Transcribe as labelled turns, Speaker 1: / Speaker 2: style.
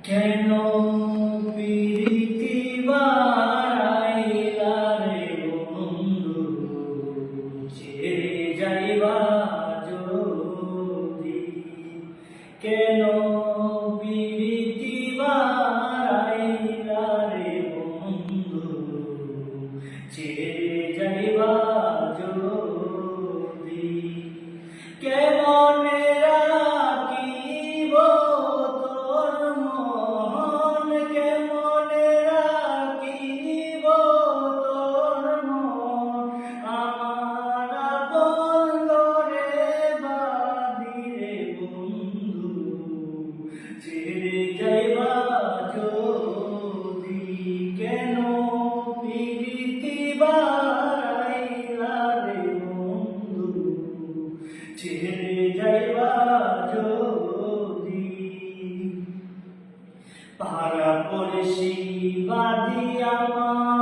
Speaker 1: কেন প্রীতি বাড়াইলা রে বন্ধু, ছেড়ে যাইবা যদি? কেন প্রীতি বাড়াইলা রে বন্ধু, ছেড়ে যাইবা যদি? কেমনে রাখিব তোর মন, কেমনে রাখিব তোর মন, আমার আপন করে বাঁধিরে বন্ধু, ছেড়ে যাইবা যদি? কেন প্রীতি বাড়াইলা রে বন্ধু, ছেড়ে যাইবা যদি? পাড়া পড়শি বাঁধি আমার